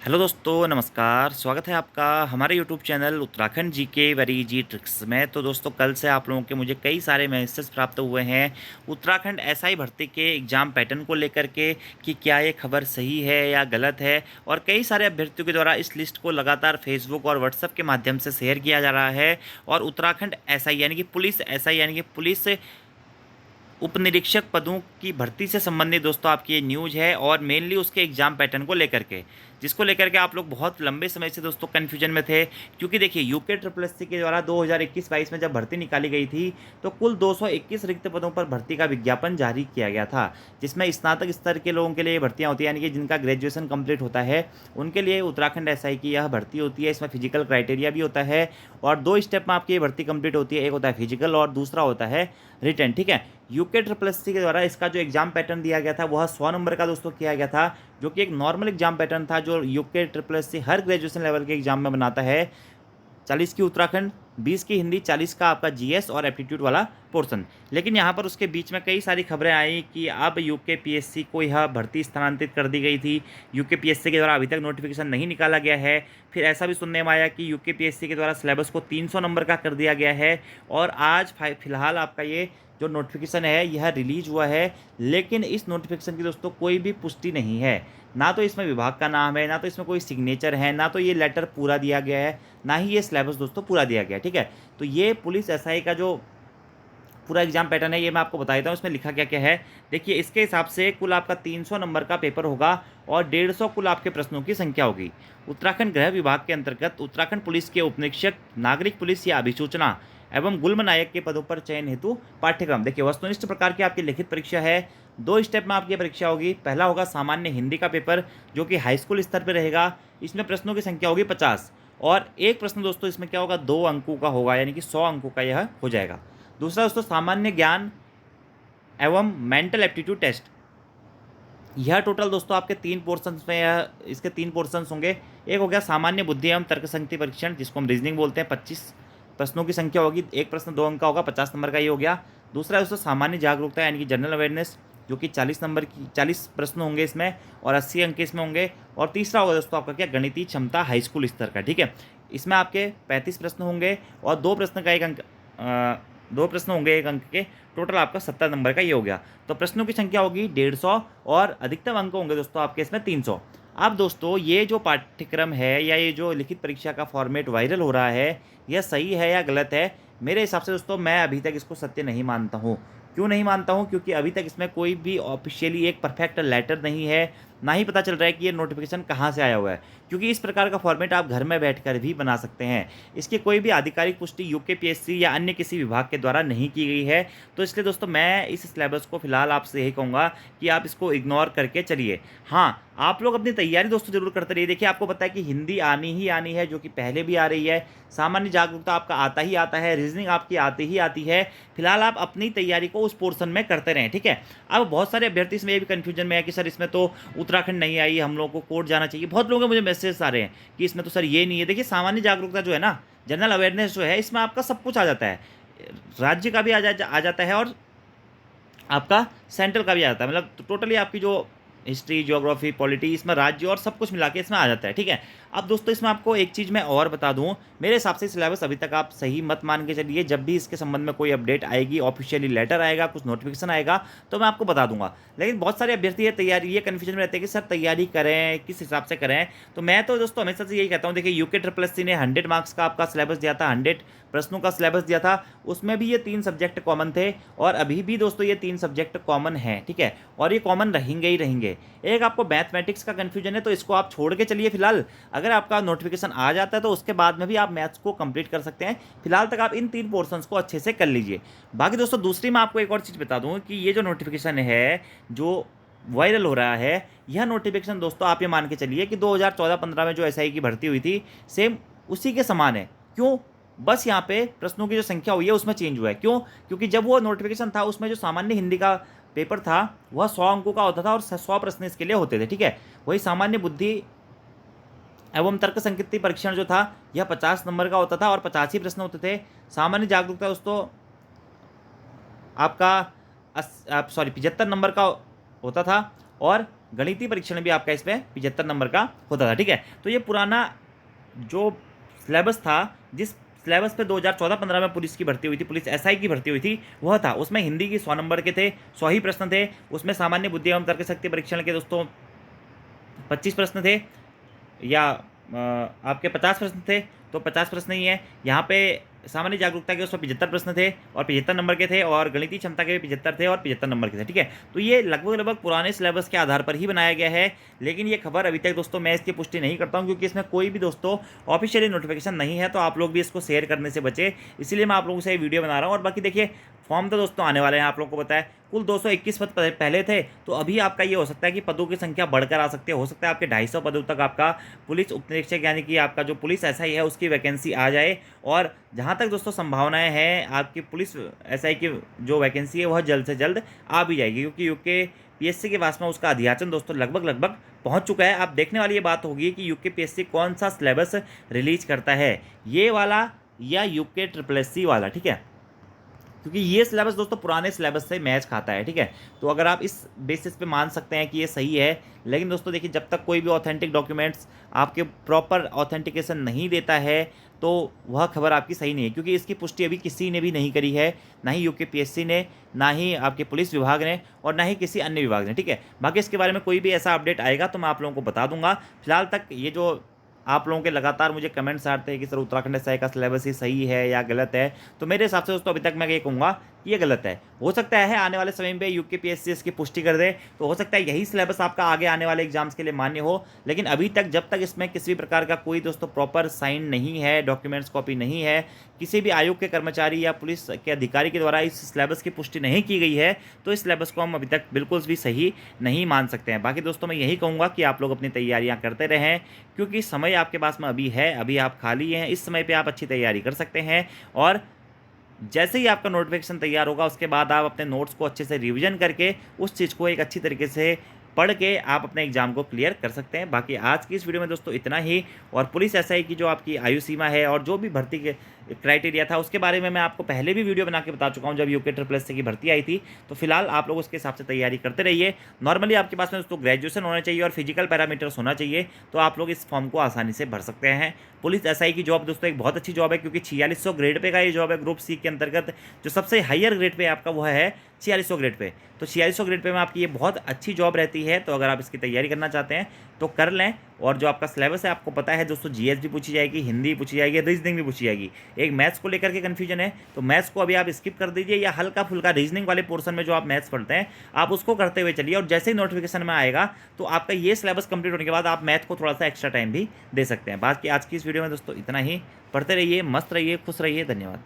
Hello दोस्तों, नमस्कार। स्वागत है आपका हमारे YouTube channel Uttarakhand GK very easy tricks में। तो दोस्तों, कल से आप लोगों के मुझे कई सारे मैसेज प्राप्त हुए हैं उत्तराखंड एसआई भर्ती के एग्ज़ाम पैटर्न को लेकर के कि क्या ये खबर सही है या गलत है। और कई सारे अभ्यर्थियों के द्वारा इस लिस्ट को लगातार फेसबुक और व्हाट्सएप के माध्यम से शेयर किया जा रहा है। और उत्तराखंड एसआई यानी कि पुलिस एसआई यानी कि पुलिस उप निरीक्षक पदों की भर्ती से संबंधित दोस्तों आपकी ये न्यूज़ है। और मेनली उसके एग्जाम पैटर्न को लेकर के, जिसको लेकर के आप लोग बहुत लंबे समय से दोस्तों कन्फ्यूजन में थे। क्योंकि देखिए, यूके ट्रिपल एससी के द्वारा 2021-22 में जब भर्ती निकाली गई थी तो कुल 221 रिक्त पदों पर भर्ती का विज्ञापन जारी किया गया था, जिसमें स्नातक स्तर के लोगों के लिए भर्तियाँ होती हैं, यानी कि जिनका ग्रेजुएशन कंप्लीट होता है उनके लिए उत्तराखंड एसआई की यह भर्ती होती है। इसमें फिजिकल क्राइटेरिया भी होता है और दो स्टेप में आपकी ये भर्ती कंप्लीट होती है। एक होता है फिजिकल और दूसरा होता है रिटर्न। ठीक है, यूके ट्रिपल एससी के द्वारा इसका जो एग्जाम पैटर्न दिया गया था वह 100 नंबर का दोस्तों किया गया था, जो कि एक नॉर्मल एग्जाम पैटर्न था जो यूके ट्रिपल एससी हर ग्रेजुएशन लेवल के एग्जाम में बनाता है। 40 की उत्तराखंड, 20 की हिंदी, 40 का आपका जीएस और एप्टीट्यूड वाला पोर्शन। लेकिन यहाँ पर उसके बीच में कई सारी खबरें आई कि अब यूके पीएससी को यह भर्ती स्थानांतरित कर दी गई थी। यूके पीएससी के द्वारा अभी तक नोटिफिकेशन नहीं निकाला गया है। फिर ऐसा भी सुनने में आया कि यूके पीएससी के द्वारा सिलेबस को 300 नंबर का कर दिया गया है। और आज फिलहाल आपका ये जो नोटिफिकेशन है यह रिलीज हुआ है, लेकिन इस नोटिफिकेशन की दोस्तों कोई भी पुष्टि नहीं है। ना तो इसमें विभाग का नाम है, ना तो इसमें कोई सिग्नेचर है, ना तो ये लेटर पूरा दिया गया है, ना ही ये सिलेबस दोस्तों पूरा दिया गया है। ठीक है, तो ये पुलिस एसआई का जो पूरा एग्जाम पैटर्न है ये मैं आपको बता देता हूँ इसमें लिखा क्या क्या है। देखिए, इसके हिसाब से कुल आपका 300 नंबर का पेपर होगा और 150 कुल आपके प्रश्नों की संख्या होगी। उत्तराखंड गृह विभाग के अंतर्गत उत्तराखंड पुलिस के उपनिरीक्षक, नागरिक पुलिस या अभिसूचना एवं गुल्म नायक के पदों पर चयन हेतु पाठ्यक्रम। देखिए, वस्तुनिष्ठ प्रकार की आपकी लिखित परीक्षा है। 2 स्टेप में आपकी परीक्षा होगी। पहला होगा सामान्य हिंदी का पेपर, जो कि हाई स्कूल स्तर पर रहेगा। इसमें प्रश्नों की संख्या होगी 50 और एक प्रश्न दोस्तों इसमें क्या होगा, 2 अंकों का होगा, यानी कि 100 अंकों का यह हो जाएगा। दूसरा दोस्तों सामान्य ज्ञान एवं मेंटल एप्टीट्यूड टेस्ट। यह टोटल दोस्तों आपके 3 पोर्शंस में, यह इसके 3 पोर्शंस होंगे। एक हो गया सामान्य बुद्धि एवं तर्कशक्ति परीक्षण, जिसको हम रीजनिंग बोलते हैं। 25 प्रश्नों की संख्या होगी। एक प्रश्न 2 अंक का होगा, 50 नंबर का ये हो गया। दूसरा दोस्तों सामान्य जागरूकता यानी कि जनरल अवेयरनेस, जो कि 40 नंबर की 40 प्रश्न होंगे इसमें और 80 अंक इसमें होंगे। और तीसरा होगा दोस्तों आपका क्या, गणितीय क्षमता हाई स्कूल स्तर का। ठीक है, इसमें आपके 35 प्रश्न होंगे और 2 प्रश्न का 1 अंक, 2 प्रश्न होंगे 1 अंक के। टोटल आपका 70 नंबर का ये हो गया। तो प्रश्नों की संख्या होगी 150 और अधिकतम अंक होंगे दोस्तों आपके इसमें 300। अब दोस्तों, ये जो पाठ्यक्रम है या ये जो लिखित परीक्षा का फॉर्मेट वायरल हो रहा है, यह सही है या गलत है? मेरे हिसाब से दोस्तों मैं अभी तक इसको सत्य नहीं मानता हूँ। क्यों नहीं मानता हूँ? क्योंकि अभी तक इसमें कोई भी ऑफिशियली एक परफेक्ट लेटर नहीं है, ना ही पता चल रहा है कि ये नोटिफिकेशन कहाँ से आया हुआ है। क्योंकि इस प्रकार का फॉर्मेट आप घर में बैठकर भी बना सकते हैं। इसकी कोई भी आधिकारिक पुष्टि यूके पीएससी या अन्य किसी विभाग के द्वारा नहीं की गई है। तो इसलिए दोस्तों मैं इस सिलेबस को फिलहाल आपसे यही कहूँगा कि आप इसको इग्नोर करके चलिए। हाँ, आप लोग अपनी तैयारी दोस्तों जरूर करते रहिए। देखिए, आपको पता है कि हिंदी आनी ही आनी है, जो कि पहले भी आ रही है। सामान्य जागरूकता आपका आता ही आता है, रीजनिंग आपकी आती ही आती है। फिलहाल आप अपनी तैयारी को उस पोर्शन में करते रहें। ठीक है, अब बहुत सारे अभ्यर्थी इसमें ये भी कन्फ्यूजन में है कि सर इसमें तो उत्तराखंड नहीं आई, हम लोगों को कोर्ट जाना चाहिए। बहुत लोगों के मुझे मैसेज आ रहे हैं कि इसमें तो सर ये नहीं है। देखिए, सामान्य जागरूकता जो है ना, जनरल अवेयरनेस जो है, इसमें आपका सब कुछ आ जाता है। राज्य का भी आ जाता है और आपका सेंट्रल का भी आ जाता है। मतलब टोटली आपकी जो हिस्ट्री, ज्योग्राफी, पॉलिटी, इसमें राज्य और सब कुछ मिला के इसमें आ जाता है। ठीक है, अब दोस्तों इसमें आपको एक चीज़ मैं और बता दूं, मेरे हिसाब से सिलेबस अभी तक आप सही मत मान के चलिए। जब भी इसके संबंध में कोई अपडेट आएगी, ऑफिशियली लेटर आएगा, कुछ नोटिफिकेशन आएगा, तो मैं आपको बता दूंगा। लेकिन बहुत सारे अभ्यर्थी ये तैयारी, ये कन्फ्यूजन में रहते हैं कि सर तैयारी करें किस हिसाब से करें। तो मैं तो दोस्तों हमेशा से यही कहता हूँ, देखिए यूके ट्रिपल एससी ने 100 मार्क्स का आपका सिलेबस दिया था, 100 प्रश्नों का सिलेबस दिया था। उसमें भी ये 3 सब्जेक्ट कॉमन थे और अभी भी दोस्तों ये 3 सब्जेक्ट कॉमन हैं। ठीक है, और ये कॉमन रहेंगे ही रहेंगे। एक आपको मैथमेटिक्स का कन्फ्यूजन है तो इसको आप छोड़ के चलिए फिलहाल। अगर आपका नोटिफिकेशन आ जाता है तो उसके बाद में भी आप मैथ्स को कंप्लीट कर सकते हैं। फिलहाल तक आप इन 3 पोर्शंस को अच्छे से कर लीजिए। बाकी दोस्तों दूसरी मैं आपको एक और चीज़ बता दूं कि ये जो नोटिफिकेशन है जो वायरल हो रहा है, यह नोटिफिकेशन दोस्तों आप ये मान के चलिए कि 2014-15 में जो एसआई की भर्ती हुई थी, सेम उसी के समान है। क्यों? बस यहाँ पे प्रश्नों की जो संख्या हुई है उसमें चेंज हुआ है। क्यों? क्योंकि जब वो नोटिफिकेशन था उसमें जो सामान्य हिंदी का पेपर था वह 100 अंकों का होता था और 100 प्रश्न इसके लिए होते थे। ठीक है, वही सामान्य बुद्धि एवं तर्क संकृति परीक्षण जो था यह 50 नंबर का होता था और 50 ही प्रश्न होते थे। सामान्य जागरूकता दोस्तों आपका 75 नंबर का होता था और गणितीय परीक्षण भी आपका इसमें 75 नंबर का होता था, ठीक है। तो ये पुराना जो सिलेबस था, जिस सिलेबस पे 2014-15 में पुलिस की भर्ती हुई थी, पुलिस एसआई की भर्ती हुई थी, वह था। उसमें हिंदी की 100 नंबर के थे, 100 ही प्रश्न थे। उसमें सामान्य बुद्धि एवं तर्क शक्ति परीक्षण के दोस्तों 25 प्रश्न थे, या आपके 50 प्रश्न थे, तो 50 प्रश्न ही है यहाँ पे। सामान्य जागरूकता के उसमें 75 प्रश्न थे और 75 नंबर के थे, और गणितीय क्षमता के भी 75 थे और 75 नंबर के थे, ठीक है। तो ये लगभग लगभग पुराने सिलेबस के आधार पर ही बनाया गया है। लेकिन ये खबर अभी तक दोस्तों मैं इसकी पुष्टि नहीं करता हूँ, क्योंकि इसमें कोई भी दोस्तों ऑफिशियली नोटिफिकेशन नहीं है। तो आप लोग भी इसको शेयर करने से बचे, इसीलिए मैं आप लोगों से ये वीडियो बना रहा हूँ। और बाकी देखिए, फॉर्म तो दोस्तों आने वाले हैं, आप लोगों को पता है। कुल 221 पद पहले थे, तो अभी आपका ये हो सकता है कि पदों की संख्या बढ़कर आ सकती है। हो सकता है आपके 250 पदों तक आपका पुलिस उपनिरीक्षक यानी कि आपका जो पुलिस एसआई है उसकी वैकेंसी आ जाए। और जहाँ तक दोस्तों संभावनाएं हैं, आपकी पुलिस एसआई की जो वैकेंसी है वह जल्द से जल्द आ भी जाएगी, क्योंकि यूके पीएससी के पास में उसका अध्याचन दोस्तों लगभग लगभग पहुंच चुका है। आप देखने वाली ये बात होगी कि यूके पीएससी कौन सा सिलेबस रिलीज करता है, ये वाला या यूके ट्रिपल एससी वाला, ठीक है। क्योंकि ये सिलेबस दोस्तों पुराने सिलेबस से मैच खाता है, ठीक है। तो अगर आप इस बेसिस पे मान सकते हैं कि ये सही है। लेकिन दोस्तों देखिए, जब तक कोई भी ऑथेंटिक डॉक्यूमेंट्स आपके प्रॉपर ऑथेंटिकेशन नहीं देता है, तो वह खबर आपकी सही नहीं है, क्योंकि इसकी पुष्टि अभी किसी ने भी नहीं करी है, ना ही यूके पीएससी ने, ना ही आपके पुलिस विभाग ने, और ना ही किसी अन्य विभाग ने, ठीक है। बाकी इसके बारे में कोई भी ऐसा अपडेट आएगा तो मैं आप लोगों को बता दूंगा। फिलहाल तक ये जो आप लोगों के लगातार मुझे कमेंट्स आते हैं कि सर उत्तराखंड एसआई का सिलेबस ही सही है या गलत है, तो मेरे हिसाब से दोस्तों अभी तक मैं ये कहूँगा कि ये गलत है। हो सकता है आने वाले समय में यूके पीएससी इसकी पुष्टि कर दे, तो हो सकता है यही सिलेबस आपका आगे आने वाले एग्जाम्स के लिए मान्य हो। लेकिन अभी तक जब तक इसमें किसी भी प्रकार का कोई दोस्तों प्रॉपर साइन नहीं है, डॉक्यूमेंट्स कॉपी नहीं है, किसी भी आयोग के कर्मचारी या पुलिस के अधिकारी के द्वारा इस सिलेबस की पुष्टि नहीं की गई है, तो इस सिलेबस को हम अभी तक बिल्कुल भी सही नहीं मान सकते हैं। बाकी दोस्तों मैं यही कहूँगा कि आप लोग अपनी तैयारियाँ करते रहें, क्योंकि समय आपके पास में अभी है, अभी आप खाली हैं, इस समय पे आप अच्छी तैयारी कर सकते हैं। और जैसे ही आपका नोटिफिकेशन तैयार होगा, उसके बाद आप अपने नोट्स को अच्छे से रिवीजन करके उस चीज़ को एक अच्छी तरीके से पढ़ के आप अपने एग्जाम को क्लियर कर सकते हैं। बाकी आज की इस वीडियो में दोस्तों इतना ही। और पुलिस एसआई की जो आपकी आयु सीमा है और जो भी भर्ती के क्राइटेरिया था, उसके बारे में मैं आपको पहले भी वीडियो बना के बता चुका हूं, जब यूके ट्रिपल एससी की भर्ती आई थी। तो फिलहाल आप लोग उसके हिसाब से तैयारी करते रहिए। नॉर्मली आपके पास में दोस्तों ग्रेजुएशन होना चाहिए और फिजिकल पैरामीटर्स होना चाहिए, तो आप लोग इस फॉर्म को आसानी से भर सकते हैं। पुलिस एसआई की जॉब दोस्तों एक बहुत अच्छी जॉब है, क्योंकि 4600 ग्रेड पे का ये जॉब है। ग्रुप सी के अंतर्गत जो सबसे हायर ग्रेड पे आपका वो है 4600 ग्रेड पे। तो 4600 ग्रेड पे में आपकी ये बहुत अच्छी जॉब रहती है। तो अगर आप इसकी तैयारी करना चाहते हैं तो कर लें। और जो आपका सिलेबस है आपको पता है दोस्तों, जीएस भी पूछी जाएगी, हिंदी पूछी जाएगी, रीजनिंग भी पूछी जाएगी। एक मैथ्स को लेकर के कन्फ्यूजन है, तो मैथ्स को अभी आप स्किप कर दीजिए, या हल्का फुल्का रीजनिंग वाले पोर्शन में जो आप मैथ्स पढ़ते हैं आप उसको करते हुए चलिए। और जैसे ही नोटिफिकेशन में आएगा तो आपका ये सिलेबस कंप्लीट होने के बाद आप मैथ को थोड़ा सा एक्स्ट्रा टाइम भी दे सकते हैं। बाकी आज की इस वीडियो में दोस्तों इतना ही। पढ़ते रहिए, मस्त रहिए, खुश रहिए। धन्यवाद।